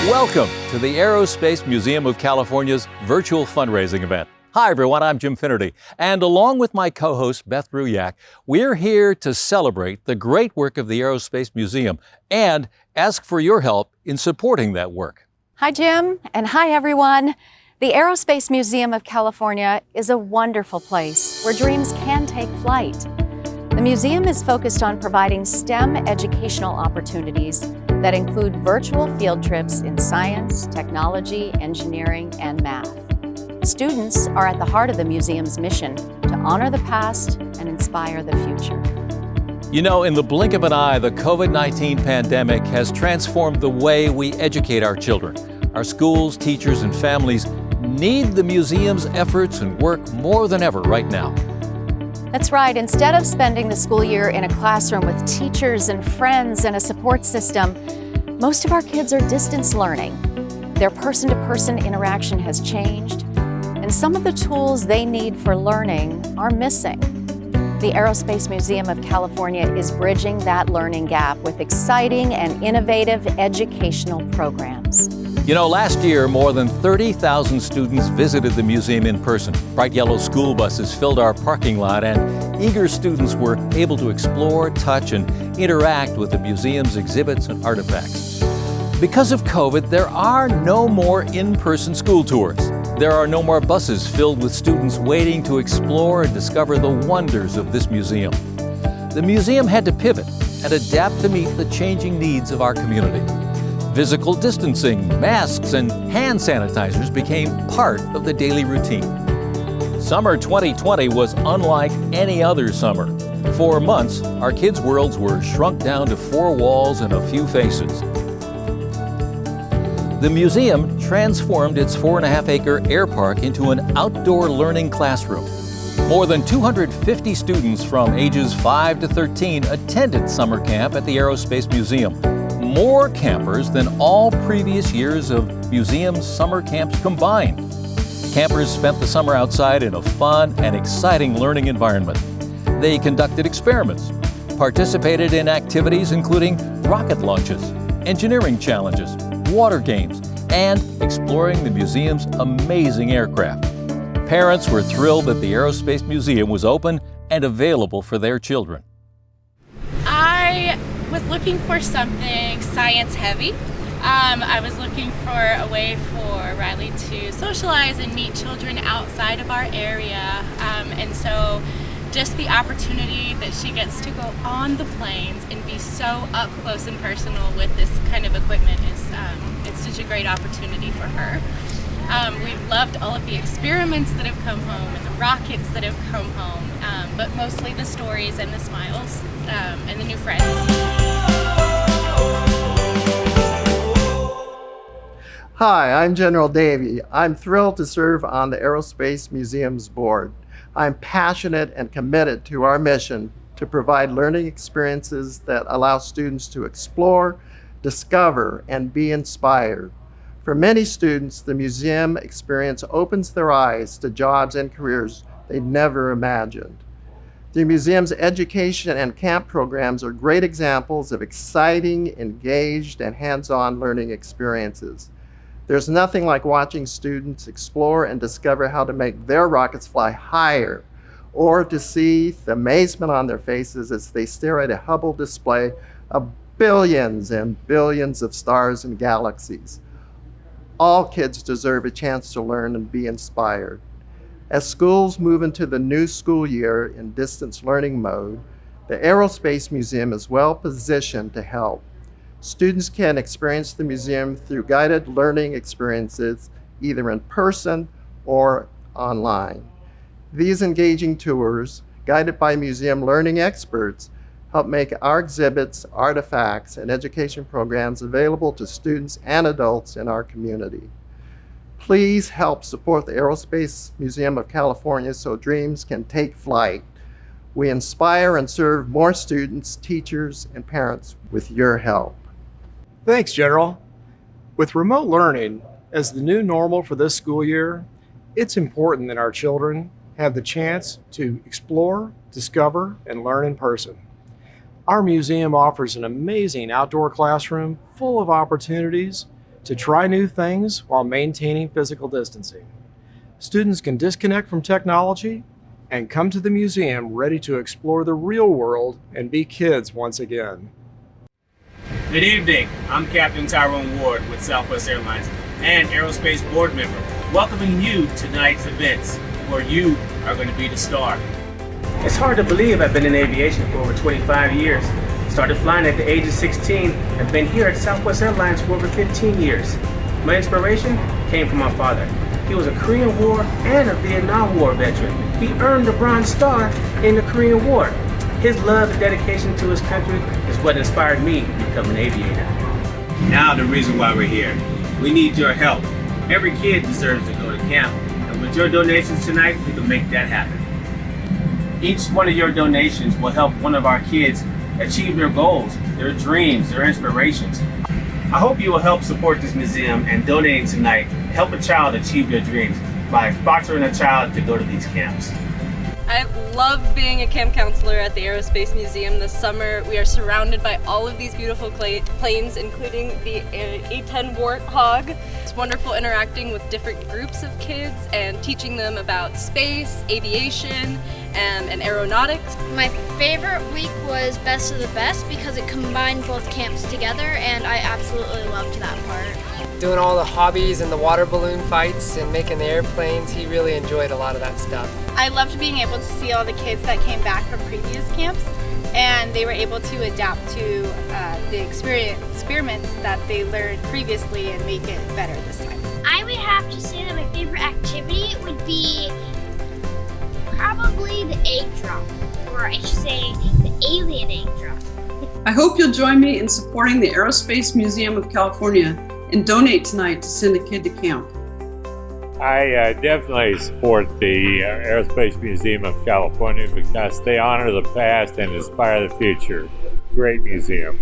Welcome to the Aerospace Museum of California's virtual fundraising event. Hi everyone, I'm Jim Finnerty, and along with my co-host Beth Bruyak, we're here to celebrate the great work of the Aerospace Museum and ask for your help in supporting that work. Hi Jim, and hi everyone. The Aerospace Museum of California is a wonderful place where dreams can take flight. The museum is focused on providing STEM educational opportunities that include virtual field trips in science, technology, engineering, and math. Students are at the heart of the museum's mission to honor the past and inspire the future. You know, in the blink of an eye, the COVID-19 pandemic has transformed the way we educate our children. Our schools, teachers, and families need the museum's efforts and work more than ever right now. That's right. Instead of spending the school year in a classroom with teachers and friends and a support system, most of our kids are distance learning. Their person-to-person interaction has changed, and some of the tools they need for learning are missing. The Aerospace Museum of California is bridging that learning gap with exciting and innovative educational programs. You know, last year, more than 30,000 students visited the museum in person. Bright yellow school buses filled our parking lot, and eager students were able to explore, touch, and interact with the museum's exhibits and artifacts. Because of COVID, there are no more in-person school tours. There are no more buses filled with students waiting to explore and discover the wonders of this museum. The museum had to pivot and adapt to meet the changing needs of our community. Physical distancing, masks, and hand sanitizers became part of the daily routine. Summer 2020 was unlike any other summer. For months, our kids' worlds were shrunk down to four walls and a few faces. The museum transformed its 4.5-acre air park into an outdoor learning classroom. More than 250 students from ages 5 to 13 attended summer camp at the Aerospace Museum. More campers than all previous years of museum summer camps combined. Campers spent the summer outside in a fun and exciting learning environment. They conducted experiments, participated in activities including rocket launches, engineering challenges, water games, and exploring the museum's amazing aircraft. Parents were thrilled that the Aerospace Museum was open and available for their children. I was looking for something science heavy. I was looking for a way for Riley to socialize and meet children outside of our area, and so just the opportunity that she gets to go on the planes and be so up close and personal with this kind of equipment is it's such a great opportunity for her. We've loved all of the experiments that have come home and the rockets that have come home, but mostly the stories and the smiles and the new friends. Hi, I'm General Davey. I'm thrilled to serve on the Aerospace Museum's board. I'm passionate and committed to our mission to provide learning experiences that allow students to explore, discover, and be inspired. For many students, the museum experience opens their eyes to jobs and careers they never imagined. The museum's education and camp programs are great examples of exciting, engaged, and hands-on learning experiences. There's nothing like watching students explore and discover how to make their rockets fly higher, or to see the amazement on their faces as they stare at a Hubble display of billions and billions of stars and galaxies. All kids deserve a chance to learn and be inspired. As schools move into the new school year in distance learning mode, the Aerospace Museum is well positioned to help. Students can experience the museum through guided learning experiences, either in person or online. These engaging tours, guided by museum learning experts, help make our exhibits, artifacts, and education programs available to students and adults in our community. Please help support the Aerospace Museum of California so dreams can take flight. We inspire and serve more students, teachers, and parents with your help. Thanks, General. With remote learning as the new normal for this school year, it's important that our children have the chance to explore, discover, and learn in person. Our museum offers an amazing outdoor classroom full of opportunities to try new things while maintaining physical distancing. Students can disconnect from technology and come to the museum ready to explore the real world and be kids once again. Good evening. I'm Captain Tyrone Ward with Southwest Airlines and Aerospace board member, welcoming you to tonight's events where you are going to be the star. It's hard to believe I've been in aviation for over 25 years. Started flying at the age of 16 and been here at Southwest Airlines for over 15 years. My inspiration came from my father. He was a Korean War and a Vietnam War veteran. He earned the Bronze Star in the Korean War. His love and dedication to his country is what inspired me to become an aviator. Now the reason why we're here. We need your help. Every kid deserves to go to camp, and with your donations tonight, we can make that happen. Each one of your donations will help one of our kids achieve their goals, their dreams, their inspirations. I hope you will help support this museum and donating tonight help a child achieve their dreams by sponsoring a child to go to these camps. I love being a camp counselor at the Aerospace Museum this summer. We are surrounded by all of these beautiful planes, including the A-10 Warthog. It's wonderful interacting with different groups of kids and teaching them about space, aviation, and aeronautics. My favorite week was Best of the Best because it combined both camps together, and I absolutely loved that part. Doing all the hobbies and the water balloon fights and making the airplanes, he really enjoyed a lot of that stuff. I loved being able to see all the kids that came back from previous camps, and they were able to adapt to the experiments that they learned previously and make it better this time. I would have to say that my favorite activity would be probably the egg drop, or I should say the alien egg drop. I hope you'll join me in supporting the Aerospace Museum of California and donate tonight to send a kid to camp. I definitely support the Aerospace Museum of California because they honor the past and inspire the future. Great museum.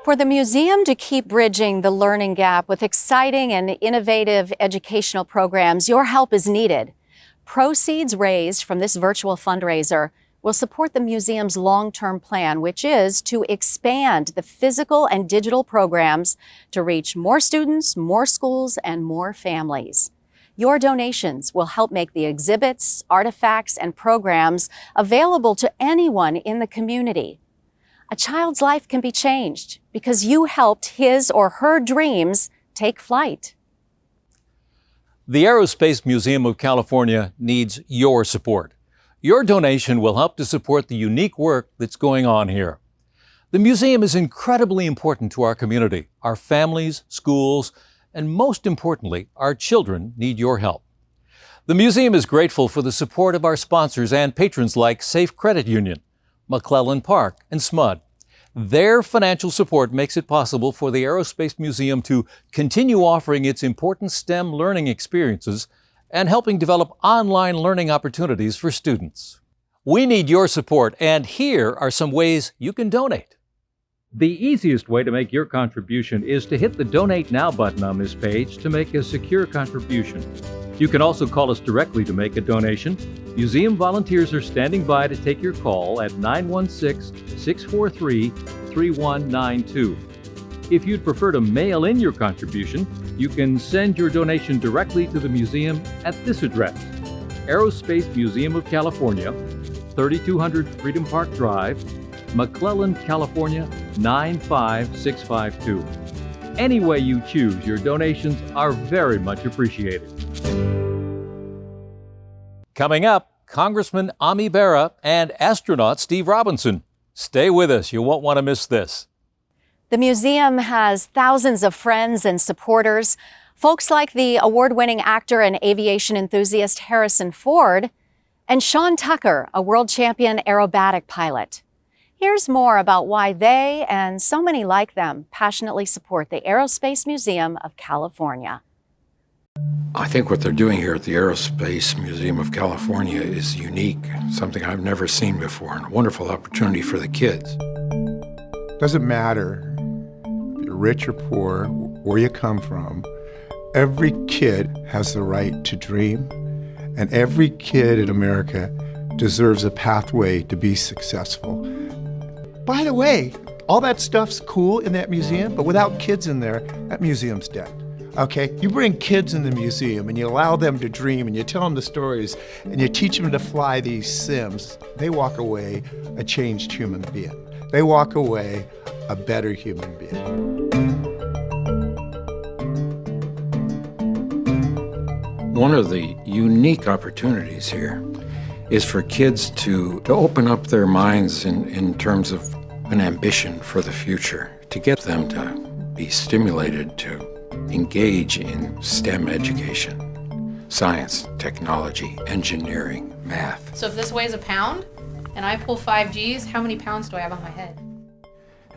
For the museum to keep bridging the learning gap with exciting and innovative educational programs, your help is needed. Proceeds raised from this virtual fundraiser will support the museum's long-term plan, which is to expand the physical and digital programs to reach more students, more schools, and more families. Your donations will help make the exhibits, artifacts, and programs available to anyone in the community. A child's life can be changed because you helped his or her dreams take flight. The Aerospace Museum of California needs your support. Your donation will help to support the unique work that's going on here. The museum is incredibly important to our community. Our families, schools, and most importantly, our children need your help. The museum is grateful for the support of our sponsors and patrons like Safe Credit Union, McClellan Park, and SMUD. Their financial support makes it possible for the Aerospace Museum to continue offering its important STEM learning experiences and helping develop online learning opportunities for students. We need your support, and here are some ways you can donate. The easiest way to make your contribution is to hit the Donate Now button on this page to make a secure contribution. You can also call us directly to make a donation. Museum volunteers are standing by to take your call at 916-643-3192. If you'd prefer to mail in your contribution, you can send your donation directly to the museum at this address: Aerospace Museum of California, 3200 Freedom Park Drive, McClellan, California, 95652. Any way you choose, your donations are very much appreciated. Coming up, Congressman Ami Bera and astronaut Steve Robinson. Stay with us, you won't want to miss this. The museum has thousands of friends and supporters, folks like the award-winning actor and aviation enthusiast Harrison Ford, and Sean Tucker, a world champion aerobatic pilot. Here's more about why they and so many like them passionately support the Aerospace Museum of California. I think what they're doing here at the Aerospace Museum of California is unique, something I've never seen before, and a wonderful opportunity for the kids. Doesn't matter if you're rich or poor, where you come from, every kid has the right to dream, and every kid in America deserves a pathway to be successful. By the way, all that stuff's cool in that museum, but without kids in there, that museum's dead. Okay, you bring kids in the museum and you allow them to dream and you tell them the stories and you teach them to fly these sims, they walk away a changed human being. They walk away a better human being. One of the unique opportunities here is for kids to open up their minds in terms of an ambition for the future, to get them to be stimulated to engage in STEM education, science, technology, engineering, math. So if this weighs a pound and I pull 5 Gs, how many pounds do I have on my head?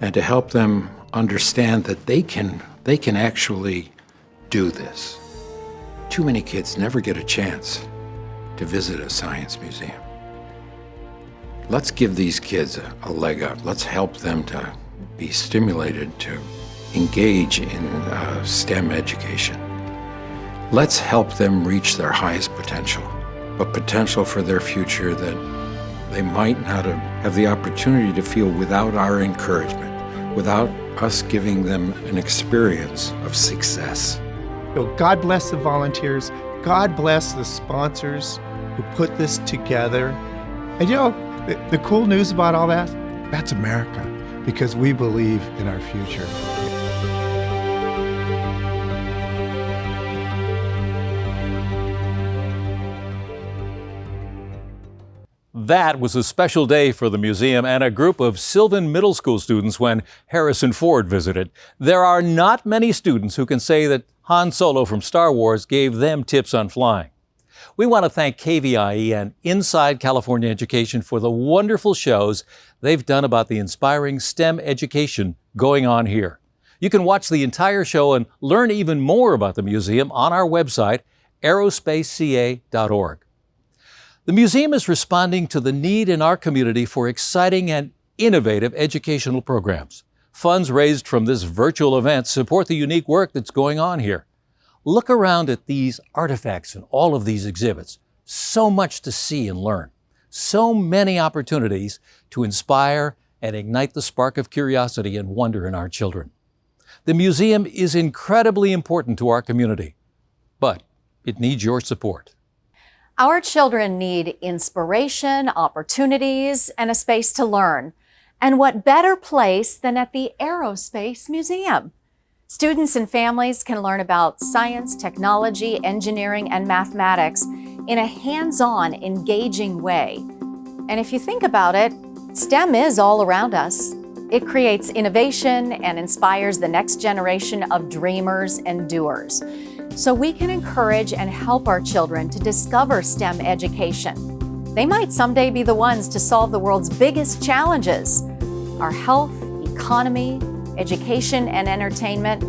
And to help them understand that they can actually do this. Too many kids never get a chance to visit a science museum. Let's give these kids a leg up. Let's help them to be stimulated to engage in STEM education. Let's help them reach their highest potential, a potential for their future that they might not have the opportunity to feel without our encouragement, without us giving them an experience of success. So God bless the volunteers. God bless the sponsors who put this together. And you know, the cool news about all that, that's America, because we believe in our future. That was a special day for the museum and a group of Sylvan Middle School students when Harrison Ford visited. There are not many students who can say that Han Solo from Star Wars gave them tips on flying. We want to thank KVIE and Inside California Education for the wonderful shows they've done about the inspiring STEM education going on here. You can watch the entire show and learn even more about the museum on our website, aerospaceca.org. The museum is responding to the need in our community for exciting and innovative educational programs. Funds raised from this virtual event support the unique work that's going on here. Look around at these artifacts and all of these exhibits. So much to see and learn. So many opportunities to inspire and ignite the spark of curiosity and wonder in our children. The museum is incredibly important to our community, but it needs your support. Our children need inspiration, opportunities, and a space to learn. And what better place than at the Aerospace Museum? Students and families can learn about science, technology, engineering, and mathematics in a hands-on, engaging way. And if you think about it, STEM is all around us. It creates innovation and inspires the next generation of dreamers and doers. So we can encourage and help our children to discover STEM education. They might someday be the ones to solve the world's biggest challenges: our health, economy, education, and entertainment.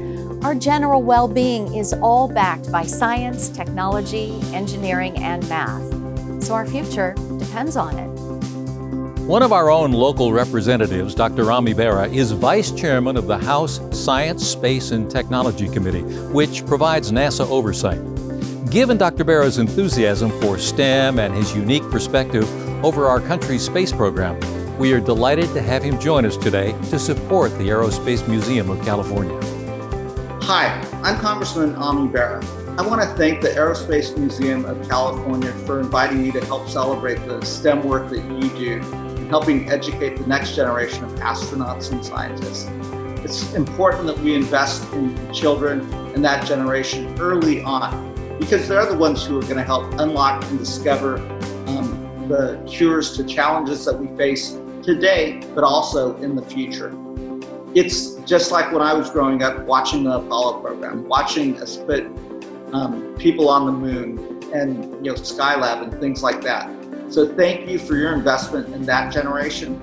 Our general well-being is all backed by science, technology, engineering, and math. So our future depends on it. One of our own local representatives, Dr. Ami Bera, is Vice Chairman of the House Science, Space, and Technology Committee, which provides NASA oversight. Given Dr. Bera's enthusiasm for STEM and his unique perspective over our country's space program, we are delighted to have him join us today to support the Aerospace Museum of California. Hi, I'm Congressman Ami Bera. I want to thank the Aerospace Museum of California for inviting me to help celebrate the STEM work that you do, helping educate the next generation of astronauts and scientists. It's important that we invest in children and that generation early on, because they're the ones who are going to help unlock and discover the cures to challenges that we face today, but also in the future. It's just like when I was growing up watching the Apollo program, watching us put people on the moon and Skylab and things like that. So thank you for your investment in that generation.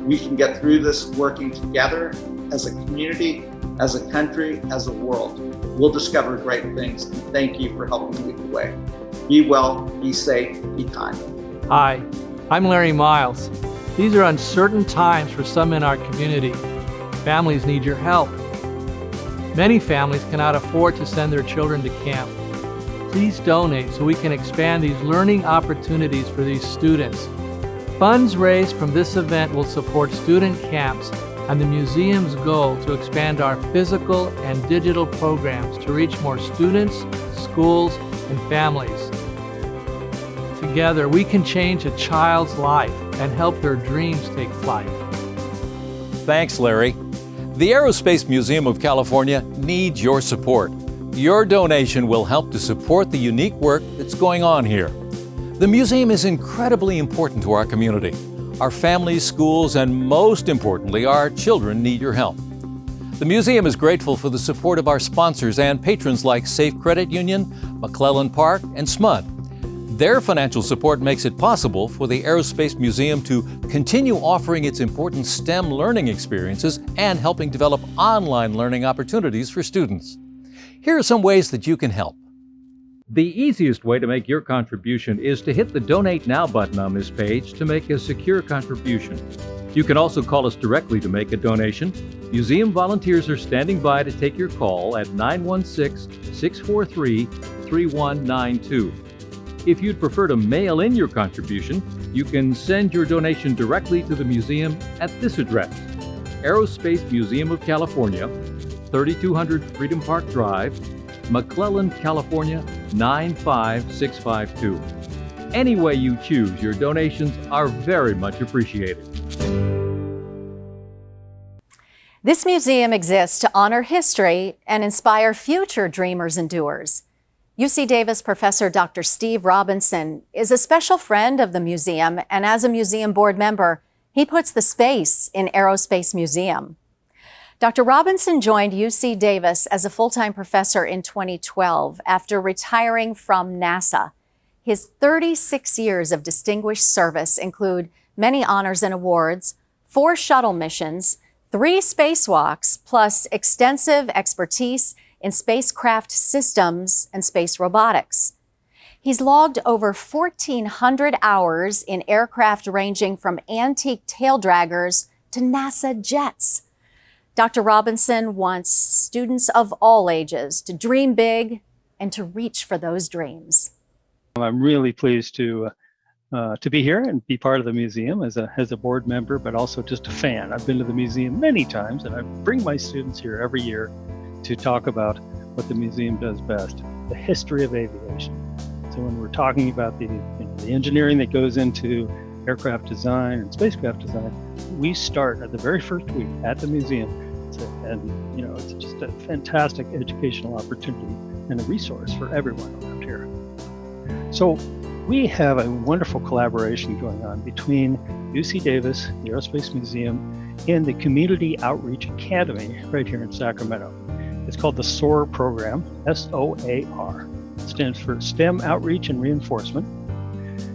We can get through this working together as a community, as a country, as a world. We'll discover great things, and thank you for helping lead the way. Be well, be safe, be kind. Hi, I'm Larry Miles. These are uncertain times for some in our community. Families need your help. Many families cannot afford to send their children to camp. Please donate so we can expand these learning opportunities for these students. Funds raised from this event will support student camps and the museum's goal to expand our physical and digital programs to reach more students, schools, and families. Together, we can change a child's life and help their dreams take flight. Thanks, Larry. The Aerospace Museum of California needs your support. Your donation will help to support the unique work that's going on here. The museum is incredibly important to our community. Our families, schools, and most importantly, our children need your help. The museum is grateful for the support of our sponsors and patrons like Safe Credit Union, McClellan Park, and SMUD. Their financial support makes it possible for the Aerospace Museum to continue offering its important STEM learning experiences and helping develop online learning opportunities for students. Here are some ways that you can help. The easiest way to make your contribution is to hit the Donate Now button on this page to make a secure contribution. You can also call us directly to make a donation. Museum volunteers are standing by to take your call at 916-643-3192. If you'd prefer to mail in your contribution, you can send your donation directly to the museum at this address: Aerospace Museum of California, 3200 Freedom Park Drive, McClellan, California, 95652. Any way you choose, your donations are very much appreciated. This museum exists to honor history and inspire future dreamers and doers. UC Davis professor Dr. Steve Robinson is a special friend of the museum, and as a museum board member, he puts the space in Aerospace Museum. Dr. Robinson joined UC Davis as a full-time professor in 2012 after retiring from NASA. His 36 years of distinguished service include many honors and awards, 4 shuttle missions, 3 spacewalks, plus extensive expertise in spacecraft systems and space robotics. He's logged over 1,400 hours in aircraft ranging from antique tail draggers to NASA jets. Dr. Robinson wants students of all ages to dream big and to reach for those dreams. I'm really pleased to to be here and be part of the museum as a board member, but also just a fan. I've been to the museum many times, and I bring my students here every year to talk about what the museum does best, the history of aviation. So when we're talking about the engineering that goes into aircraft design and spacecraft design, we start at the very first week at the museum. It's just a fantastic educational opportunity and a resource for everyone around here. So we have a wonderful collaboration going on between UC Davis, the Aerospace Museum, and the Community Outreach Academy right here in Sacramento. It's called the SOAR program, S-O-A-R. It stands for STEM Outreach and Reinforcement.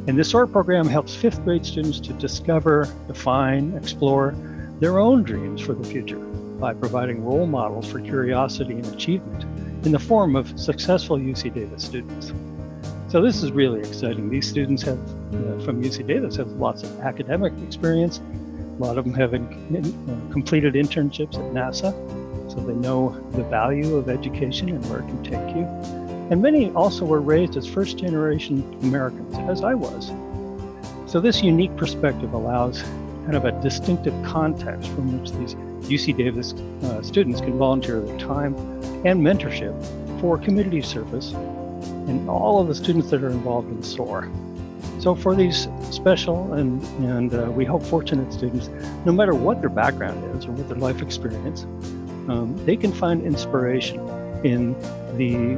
And the SOAR program helps fifth grade students to discover, define, explore their own dreams for the future by providing role models for curiosity and achievement in the form of successful UC Davis students. So this is really exciting. These students from UC Davis have lots of academic experience. A lot of them have completed internships at NASA, so they know the value of education and where it can take you. And many also were raised as first-generation Americans, as I was. So this unique perspective allows kind of a distinctive context from which these UC Davis students can volunteer their time and mentorship for community service and all of the students that are involved in SOAR. So for these special and we hope fortunate students, no matter what their background is or what their life experience, they can find inspiration in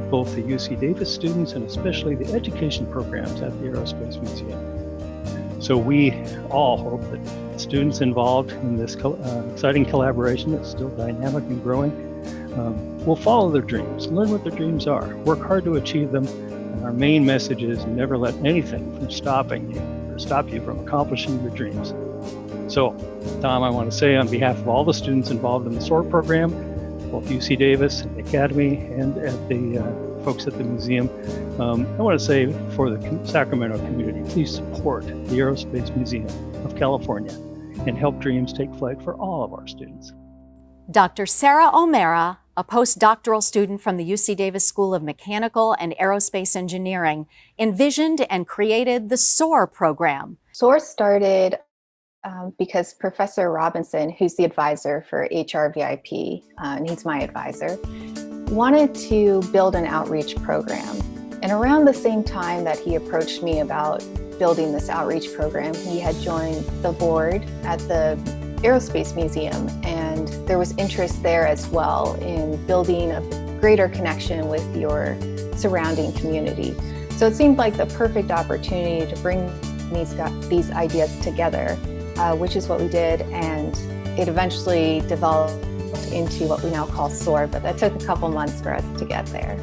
both the UC Davis students and especially the education programs at the Aerospace Museum. So we all hope that students involved in this exciting collaboration that's still dynamic and growing will follow their dreams, learn what their dreams are, work hard to achieve them, and our main message is never let anything from stop you from accomplishing your dreams. So, Tom, I want to say on behalf of all the students involved in the SOAR program, both UC Davis and the Academy and at the folks at the museum, I want to say for the Sacramento community, please support the Aerospace Museum of California and help dreams take flight for all of our students. Dr. Sarah O'Mara, a postdoctoral student from the UC Davis School of Mechanical and Aerospace Engineering, envisioned and created the SOAR program. SOAR started because Professor Robinson, who's the advisor for HRVIP, and he's my advisor, wanted to build an outreach program. And around the same time that he approached me about building this outreach program, he had joined the board at the Aerospace Museum, and there was interest there as well in building a greater connection with your surrounding community. So it seemed like the perfect opportunity to bring these ideas together, which is what we did, and it eventually developed into what we now call SOAR, but that took a couple months for us to get there.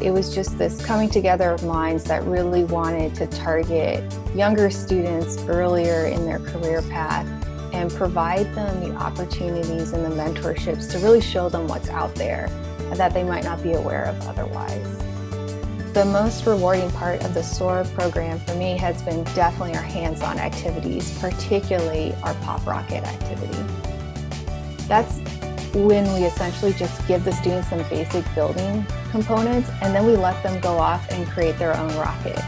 It was just this coming together of minds that really wanted to target younger students earlier in their career path and provide them the opportunities and the mentorships to really show them what's out there that they might not be aware of otherwise. The most rewarding part of the SOAR program for me has been definitely our hands-on activities, particularly our pop rocket activity. That's when we essentially just give the students some basic building components, and then we let them go off and create their own rocket.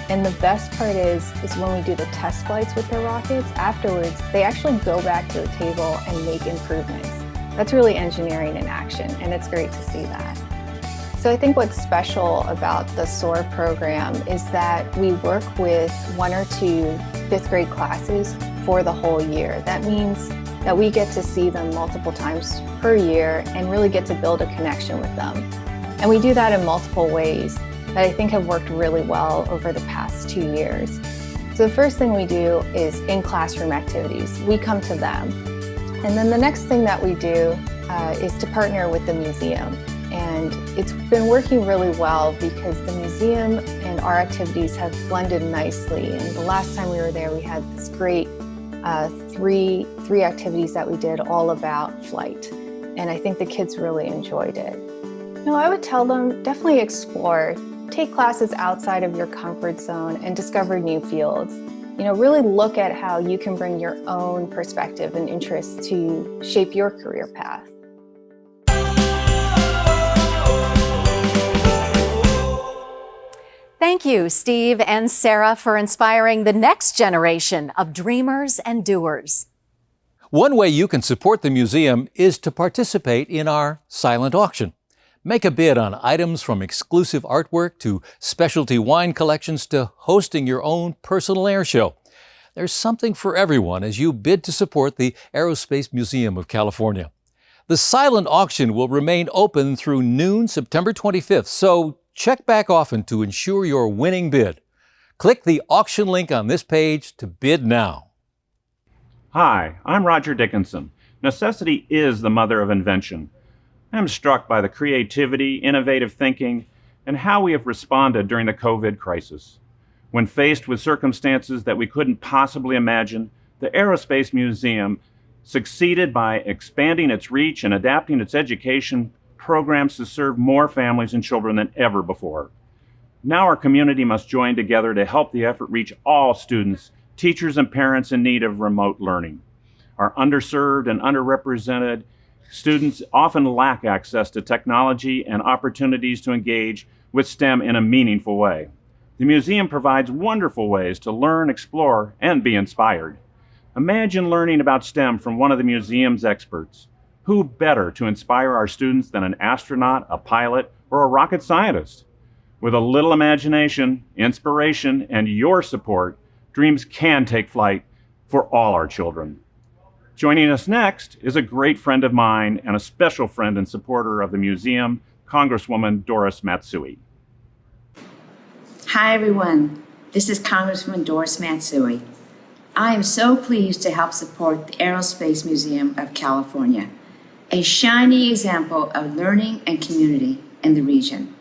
And the best part is when we do the test flights with their rockets, afterwards, they actually go back to the table and make improvements. That's really engineering in action, and it's great to see that. So I think what's special about the SOAR program is that we work with 1 or 2 fifth grade classes for the whole year. That means that we get to see them multiple times per year and really get to build a connection with them. And we do that in multiple ways that I think have worked really well over the past 2 years. So the first thing we do is in-classroom activities. We come to them. And then the next thing that we do is to partner with the museum. And it's been working really well because the museum and our activities have blended nicely. And the last time we were there, we had this great three activities that we did all about flight. And I think the kids really enjoyed it. I would tell them definitely explore. Take classes outside of your comfort zone and discover new fields. Really look at how you can bring your own perspective and interests to shape your career path. Thank Thank you, Steve and Sarah, for inspiring the next generation of dreamers and doers. One way you can support the museum is to participate in our silent auction. Make a bid on items from exclusive artwork to specialty wine collections to hosting your own personal air show. There's something for everyone as you bid to support the Aerospace Museum of California. The silent auction will remain open through noon September 25th, so check back often to ensure your winning bid. Click the auction link on this page to bid now. Hi, I'm Roger Dickinson. Necessity is the mother of invention. I'm struck by the creativity, innovative thinking, and how we have responded during the COVID crisis. When faced with circumstances that we couldn't possibly imagine, the Aerospace Museum succeeded by expanding its reach and adapting its education programs to serve more families and children than ever before. Now our community must join together to help the effort reach all students, teachers, and parents in need of remote learning. Our underserved and underrepresented students often lack access to technology and opportunities to engage with STEM in a meaningful way. The museum provides wonderful ways to learn, explore, and be inspired. Imagine learning about STEM from one of the museum's experts. Who better to inspire our students than an astronaut, a pilot, or a rocket scientist? With a little imagination, inspiration, and your support, dreams can take flight for all our children. Joining us next is a great friend of mine and a special friend and supporter of the museum, Congresswoman Doris Matsui. Hi everyone, this is Congresswoman Doris Matsui. I am so pleased to help support the Aerospace Museum of California, a shining example of learning and community in the region.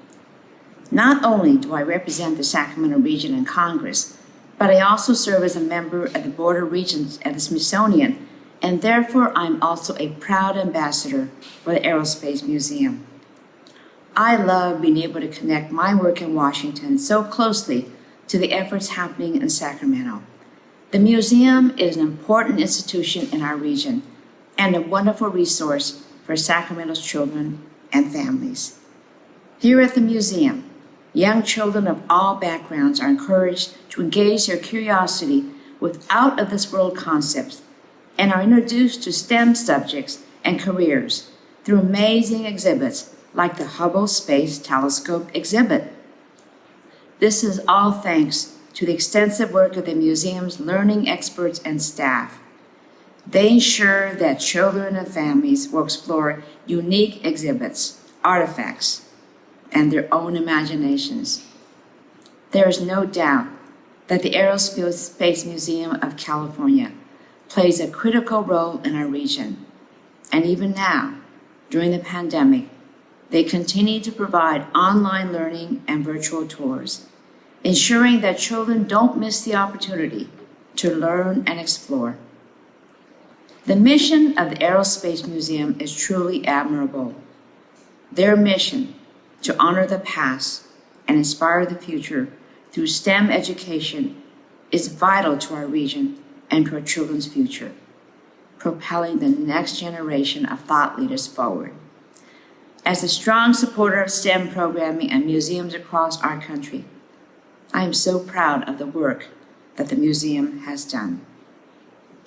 Not only do I represent the Sacramento region in Congress, but I also serve as a member of the Board of Regents at the Smithsonian, and therefore I'm also a proud ambassador for the Aerospace Museum. I love being able to connect my work in Washington so closely to the efforts happening in Sacramento. The museum is an important institution in our region and a wonderful resource for Sacramento's children and families. Here at the museum, young children of all backgrounds are encouraged to engage their curiosity with out-of-this-world concepts and are introduced to STEM subjects and careers through amazing exhibits like the Hubble Space Telescope exhibit. This is all thanks to the extensive work of the museum's learning experts and staff. They ensure that children and families will explore unique exhibits, artifacts, and their own imaginations. There is no doubt that the Aerospace Museum of California plays a critical role in our region. And even now, during the pandemic, they continue to provide online learning and virtual tours, ensuring that children don't miss the opportunity to learn and explore. The mission of the Aerospace Museum is truly admirable. Their mission to honor the past and inspire the future through STEM education is vital to our region and to our children's future, propelling the next generation of thought leaders forward. As a strong supporter of STEM programming and museums across our country, I am so proud of the work that the museum has done.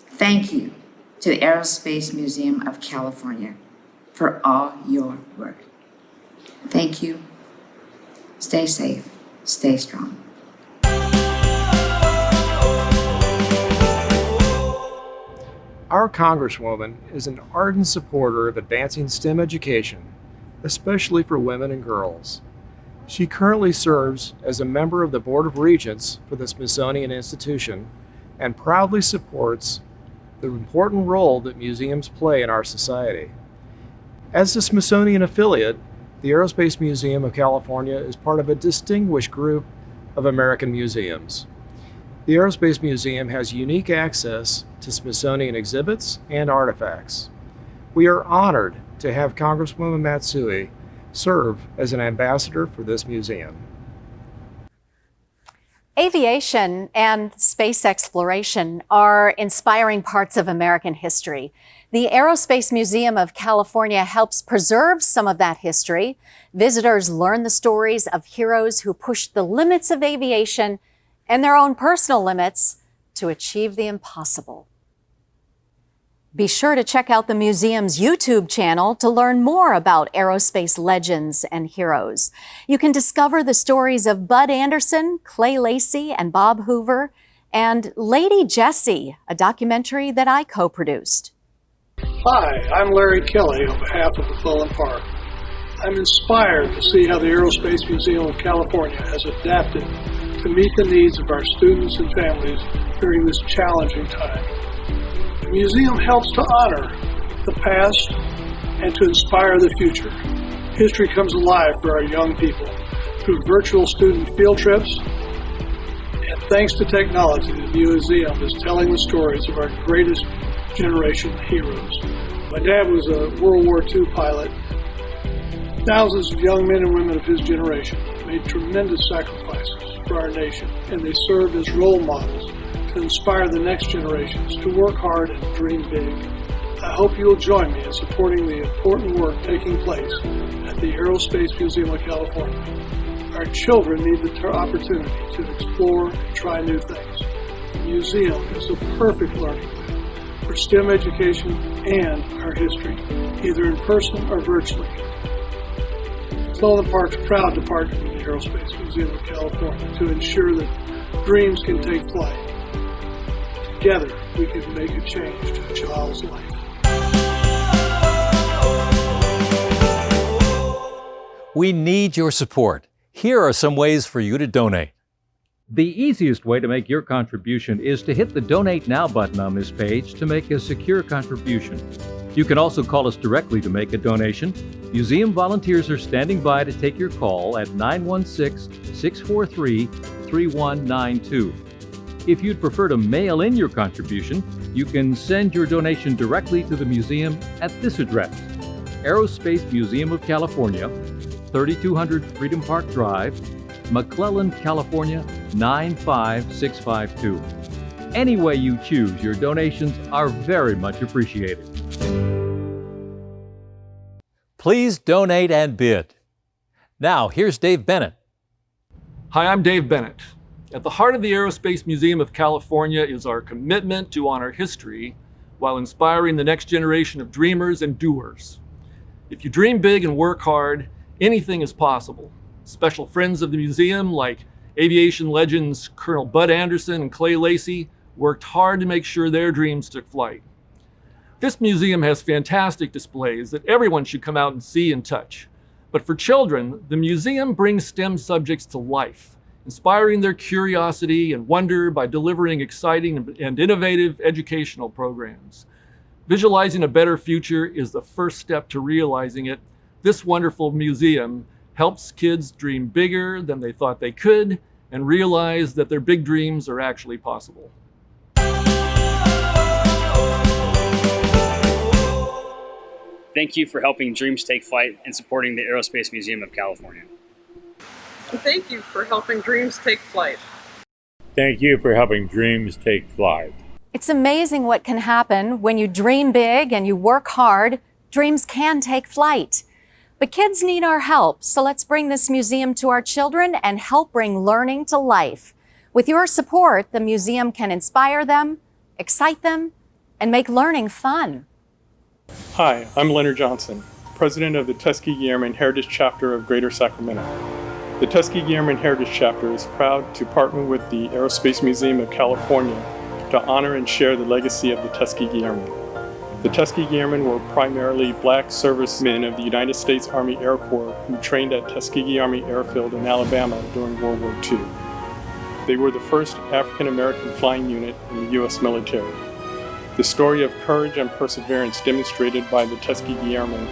Thank you to the Aerospace Museum of California for all your work. Thank you. Stay safe, stay strong. Our Congresswoman is an ardent supporter of advancing STEM education, especially for women and girls. She currently serves as a member of the Board of Regents for the Smithsonian Institution and proudly supports the important role that museums play in our society. As the Smithsonian affiliate, the Aerospace Museum of California is part of a distinguished group of American museums. The Aerospace Museum has unique access to Smithsonian exhibits and artifacts. We are honored to have Congresswoman Matsui serve as an ambassador for this museum. Aviation and space exploration are inspiring parts of American history. The Aerospace Museum of California helps preserve some of that history. Visitors learn the stories of heroes who pushed the limits of aviation and their own personal limits to achieve the impossible. Be sure to check out the museum's YouTube channel to learn more about aerospace legends and heroes. You can discover the stories of Bud Anderson, Clay Lacy, and Bob Hoover, and Lady Jessie, a documentary that I co-produced. Hi, I'm Larry Kelly on behalf of McClellan Park. I'm inspired to see how the Aerospace Museum of California has adapted to meet the needs of our students and families during this challenging time. The museum helps to honor the past and to inspire the future. History comes alive for our young people through virtual student field trips, and thanks to technology, the museum is telling the stories of our greatest generation heroes. My dad was a World War II pilot. Thousands of young men and women of his generation made tremendous sacrifices for our nation, and they served as role models to inspire the next generations to work hard and dream big. I hope you will join me in supporting the important work taking place at the Aerospace Museum of California. Our children need the opportunity to explore and try new things. The museum is the perfect learning way for STEM education and our history, either in person or virtually. McClellan Park's proud to partner with the Aerospace Museum of California to ensure that dreams can take flight. Together, we can make a change to a child's life. We need your support. Here are some ways for you to donate. The easiest way to make your contribution is to hit the Donate Now button on this page to make a secure contribution. You can also call us directly to make a donation. Museum volunteers are standing by to take your call at 916-643-3192. If you'd prefer to mail in your contribution, you can send your donation directly to the museum at this address: Aerospace Museum of California, 3200 Freedom Park Drive, McClellan, California, 95652. Any way you choose, your donations are very much appreciated. Please donate and bid. Now, here's Dave Bennett. Hi, I'm Dave Bennett. At the heart of the Aerospace Museum of California is our commitment to honor history while inspiring the next generation of dreamers and doers. If you dream big and work hard, anything is possible. Special friends of the museum, like aviation legends Colonel Bud Anderson and Clay Lacy, worked hard to make sure their dreams took flight. This museum has fantastic displays that everyone should come out and see and touch. But for children, the museum brings STEM subjects to life, inspiring their curiosity and wonder by delivering exciting and innovative educational programs. Visualizing a better future is the first step to realizing it. This wonderful museum helps kids dream bigger than they thought they could and realize that their big dreams are actually possible. Thank you for helping dreams take flight and supporting the Aerospace Museum of California. Thank you for helping dreams take flight. Thank you for helping dreams take flight. It's amazing what can happen when you dream big and you work hard. Dreams can take flight. But kids need our help, so let's bring this museum to our children and help bring learning to life. With your support, the museum can inspire them, excite them, and make learning fun. Hi, I'm Leonard Johnson, President of the Tuskegee Airmen Heritage Chapter of Greater Sacramento. The Tuskegee Airmen Heritage Chapter is proud to partner with the Aerospace Museum of California to honor and share the legacy of the Tuskegee Airmen. The Tuskegee Airmen were primarily black servicemen of the United States Army Air Corps who trained at Tuskegee Army Airfield in Alabama during World War II. They were the first African-American flying unit in the U.S. military. The story of courage and perseverance demonstrated by the Tuskegee Airmen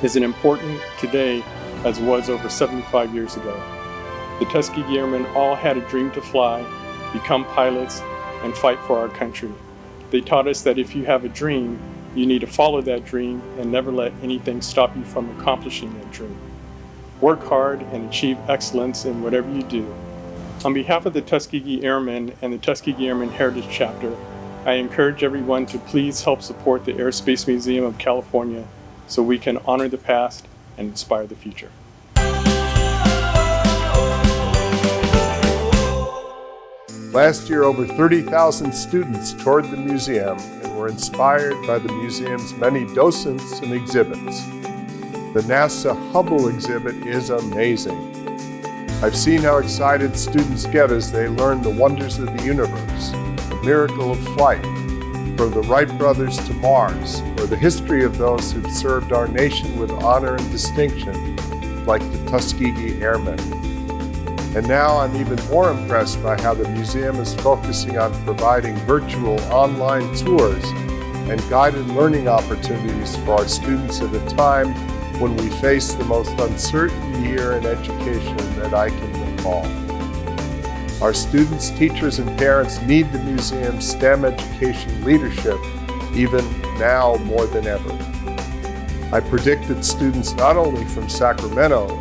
is as important today as it was over 75 years ago. The Tuskegee Airmen all had a dream to fly, become pilots, and fight for our country. They taught us that if you have a dream, you need to follow that dream and never let anything stop you from accomplishing that dream. Work hard and achieve excellence in whatever you do. On behalf of the Tuskegee Airmen and the Tuskegee Airmen Heritage Chapter, I encourage everyone to please help support the Aerospace Museum of California so we can honor the past and inspire the future. Last year, over 30,000 students toured the museum and were inspired by the museum's many docents and exhibits. The NASA Hubble exhibit is amazing. I've seen how excited students get as they learn the wonders of the universe, the miracle of flight, from the Wright brothers to Mars, or the history of those who've served our nation with honor and distinction, like the Tuskegee Airmen. And now I'm even more impressed by how the museum is focusing on providing virtual online tours and guided learning opportunities for our students at a time when we face the most uncertain year in education that I can recall. Our students, teachers, and parents need the museum's STEM education leadership even now more than ever. I predict that students not only from Sacramento,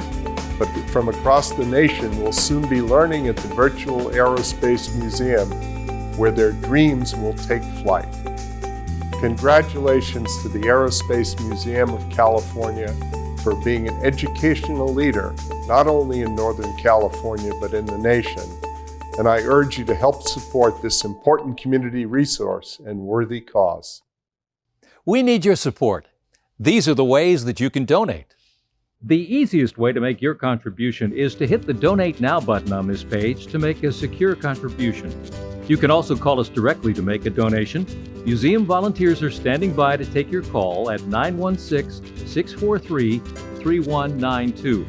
but from across the nation will soon be learning at the virtual Aerospace Museum, where their dreams will take flight. Congratulations to the Aerospace Museum of California for being an educational leader, not only in Northern California, but in the nation. And I urge you to help support this important community resource and worthy cause. We need your support. These are the ways that you can donate. The easiest way to make your contribution is to hit the Donate Now button on this page to make a secure contribution. You can also call us directly to make a donation. Museum volunteers are standing by to take your call at 916-643-3192.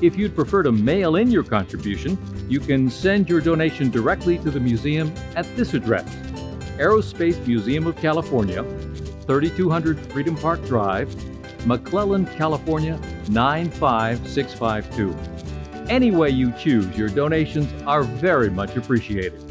If you'd prefer to mail in your contribution, you can send your donation directly to the museum at this address: Aerospace Museum of California, 3200 Freedom Park Drive, McClellan, California, 95652. Any way you choose, your donations are very much appreciated.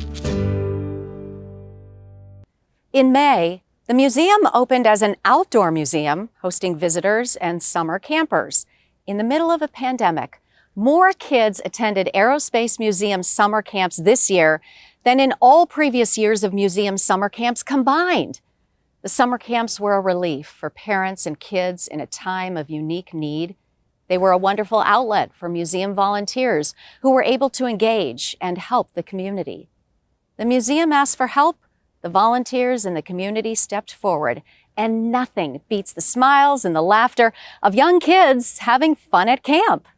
In May, the museum opened as an outdoor museum, hosting visitors and summer campers. In the middle of a pandemic, more kids attended Aerospace Museum summer camps this year than in all previous years of museum summer camps combined. The summer camps were a relief for parents and kids in a time of unique need. They were a wonderful outlet for museum volunteers who were able to engage and help the community. The museum asked for help. The volunteers in the community stepped forward, and nothing beats the smiles and the laughter of young kids having fun at camp.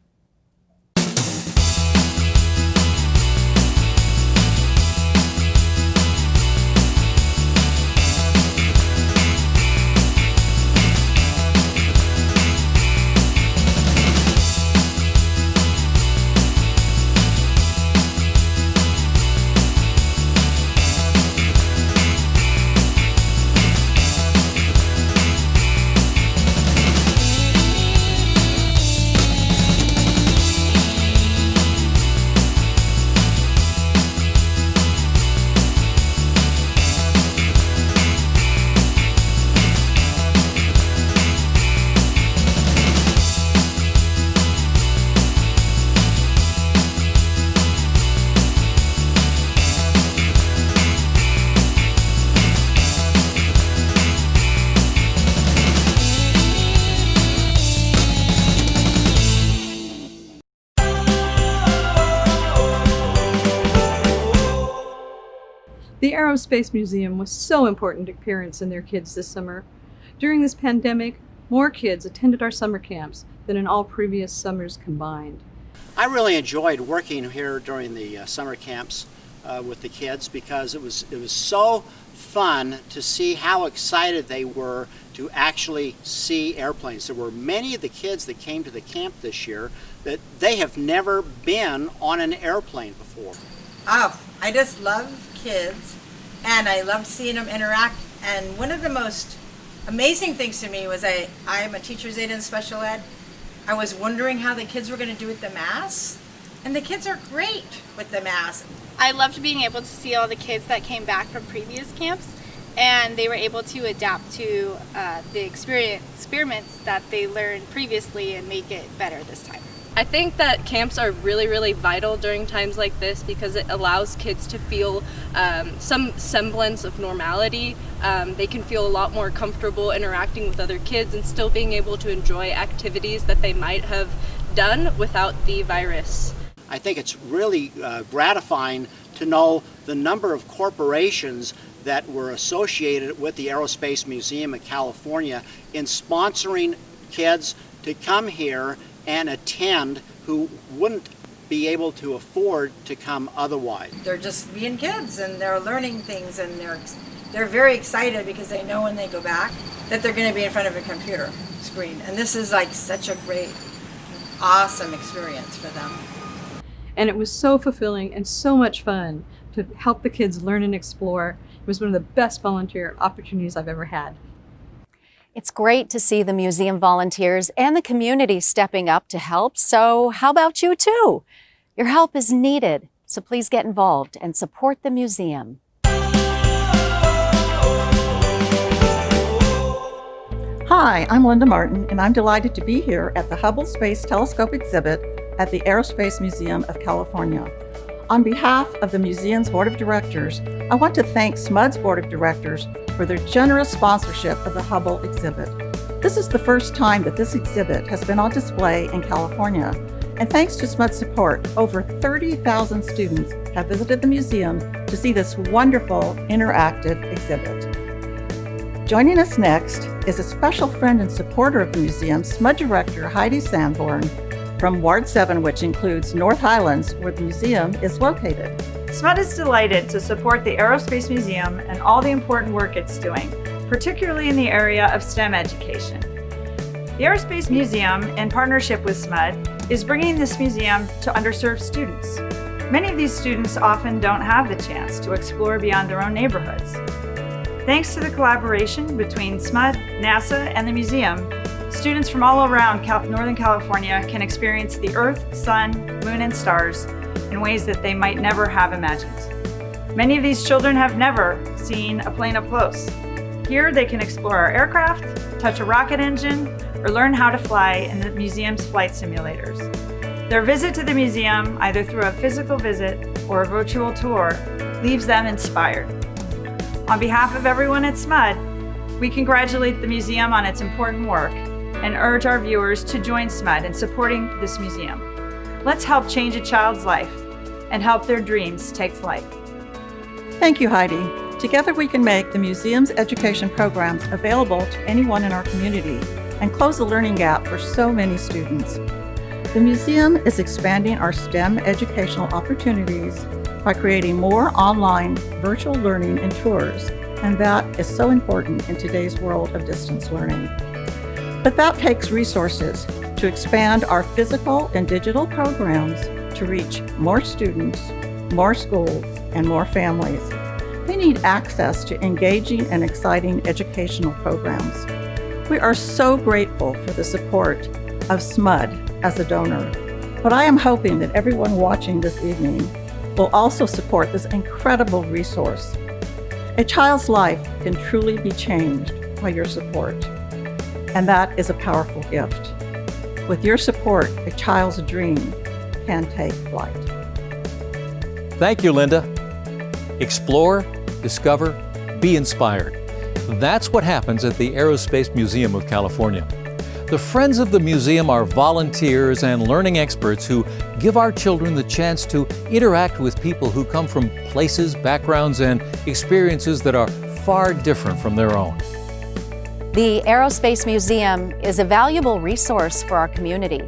The Aerospace Museum was so important to parents and their kids this summer. During this pandemic, more kids attended our summer camps than in all previous summers combined. I really enjoyed working here during the summer camps with the kids because it was so fun to see how excited they were to actually see airplanes. There were many of the kids that came to the camp this year that they have never been on an airplane before. Oh, I just love kids and I loved seeing them interact, and one of the most amazing things to me was I am a teacher's aide in special ed. I was wondering how the kids were going to do with the masks, and the kids are great with the masks. I loved being able to see all the kids that came back from previous camps, and they were able to adapt to the experiments that they learned previously and make it better this time. I think that camps are really, really vital during times like this because it allows kids to feel some semblance of normality. They can feel a lot more comfortable interacting with other kids and still being able to enjoy activities that they might have done without the virus. I think it's really gratifying to know the number of corporations that were associated with the Aerospace Museum of California in sponsoring kids to come here and attend who wouldn't be able to afford to come otherwise. They're just being kids and they're learning things, and they're very excited because they know when they go back that they're going to be in front of a computer screen. And this is like such a great, awesome experience for them. And it was so fulfilling and so much fun to help the kids learn and explore. It was one of the best volunteer opportunities I've ever had. It's great to see the museum volunteers and the community stepping up to help. So how about you too? Your help is needed. So please get involved and support the museum. Hi, I'm Linda Martin, and I'm delighted to be here at the Hubble Space Telescope exhibit at the Aerospace Museum of California. On behalf of the museum's board of directors, I want to thank SMUD's board of directors for their generous sponsorship of the Hubble exhibit. This is the first time that this exhibit has been on display in California, and thanks to SMUD's support, over 30,000 students have visited the museum to see this wonderful interactive exhibit. Joining us next is a special friend and supporter of the museum, SMUD director Heidi Sanborn, from Ward 7, which includes North Highlands, where the museum is located. SMUD is delighted to support the Aerospace Museum and all the important work it's doing, particularly in the area of STEM education. The Aerospace Museum, in partnership with SMUD, is bringing this museum to underserved students. Many of these students often don't have the chance to explore beyond their own neighborhoods. Thanks to the collaboration between SMUD, NASA, and the museum, students from all around Northern California can experience the Earth, Sun, Moon, and stars in ways that they might never have imagined. Many of these children have never seen a plane up close. Here they can explore our aircraft, touch a rocket engine, or learn how to fly in the museum's flight simulators. Their visit to the museum, either through a physical visit or a virtual tour, leaves them inspired. On behalf of everyone at SMUD, we congratulate the museum on its important work and urge our viewers to join SMUD in supporting this museum. Let's help change a child's life and help their dreams take flight. Thank you, Heidi. Together we can make the museum's education programs available to anyone in our community and close the learning gap for so many students. The museum is expanding our STEM educational opportunities by creating more online virtual learning and tours, and that is so important in today's world of distance learning. But that takes resources to expand our physical and digital programs to reach more students, more schools, and more families. They need access to engaging and exciting educational programs. We are so grateful for the support of SMUD as a donor, but I am hoping that everyone watching this evening will also support this incredible resource. A child's life can truly be changed by your support, and that is a powerful gift. With your support, a child's dream can take flight. Thank you, Linda. Explore, discover, be inspired. That's what happens at the Aerospace Museum of California. The Friends of the Museum are volunteers and learning experts who give our children the chance to interact with people who come from places, backgrounds, and experiences that are far different from their own. The Aerospace Museum is a valuable resource for our community.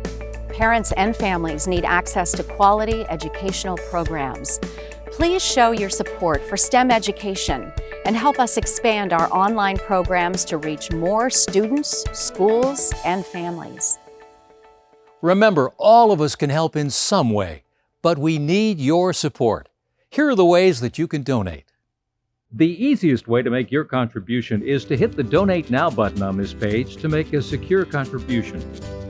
Parents and families need access to quality educational programs. Please show your support for STEM education and help us expand our online programs to reach more students, schools, and families. Remember, all of us can help in some way, but we need your support. Here are the ways that you can donate. The easiest way to make your contribution is to hit the Donate Now button on this page to make a secure contribution.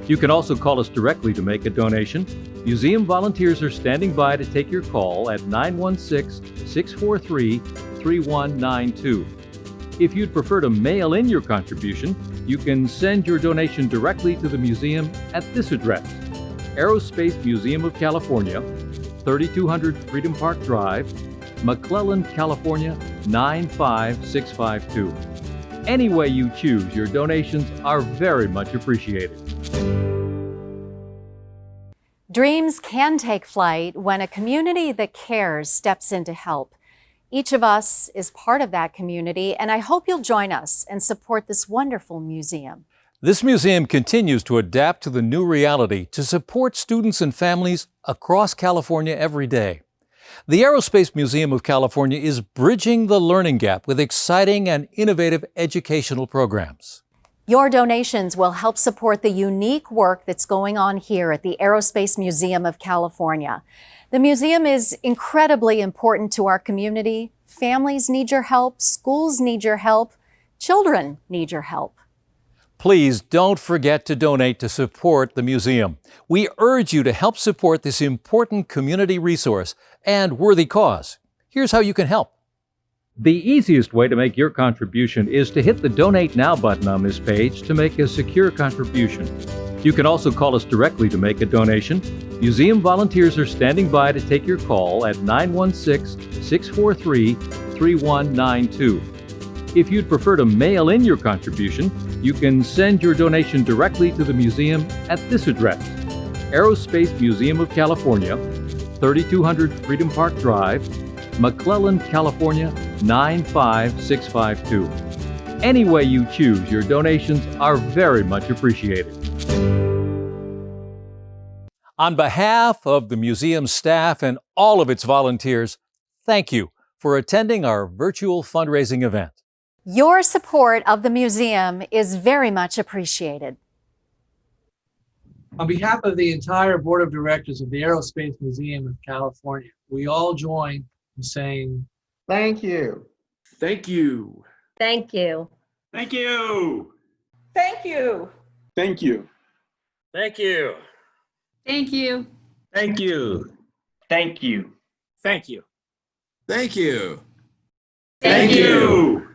You can also call us directly to make a donation. Museum volunteers are standing by to take your call at 916-643-3192. If you'd prefer to mail in your contribution, you can send your donation directly to the museum at this address: Aerospace Museum of California, 3200 Freedom Park Drive, McClellan, California, 95652. Any way you choose, your donations are very much appreciated. Dreams can take flight when a community that cares steps in to help. Each of us is part of that community, and I hope you'll join us and support this wonderful museum. This museum continues to adapt to the new reality to support students and families across California every day. The Aerospace Museum of California is bridging the learning gap with exciting and innovative educational programs. Your donations will help support the unique work that's going on here at the Aerospace Museum of California. The museum is incredibly important to our community. Families need your help, schools need your help, children need your help. Please don't forget to donate to support the museum. We urge you to help support this important community resource and worthy cause. Here's how you can help. The easiest way to make your contribution is to hit the Donate Now button on this page to make a secure contribution. You can also call us directly to make a donation. Museum volunteers are standing by to take your call at 916-643-3192. If you'd prefer to mail in your contribution, you can send your donation directly to the museum at this address: Aerospace Museum of California, 3200 Freedom Park Drive, McClellan, California, 95652. Any way you choose, your donations are very much appreciated. On behalf of the museum staff and all of its volunteers, thank you for attending our virtual fundraising event. Your support of the museum is very much appreciated. On behalf of the entire Board of Directors of the Aerospace Museum of California, we all join in saying, thank you. Thank you. Thank you. Thank you. Thank you. Thank you. Thank you. Thank you. Thank you. Thank you. Thank you. Thank you. Thank you.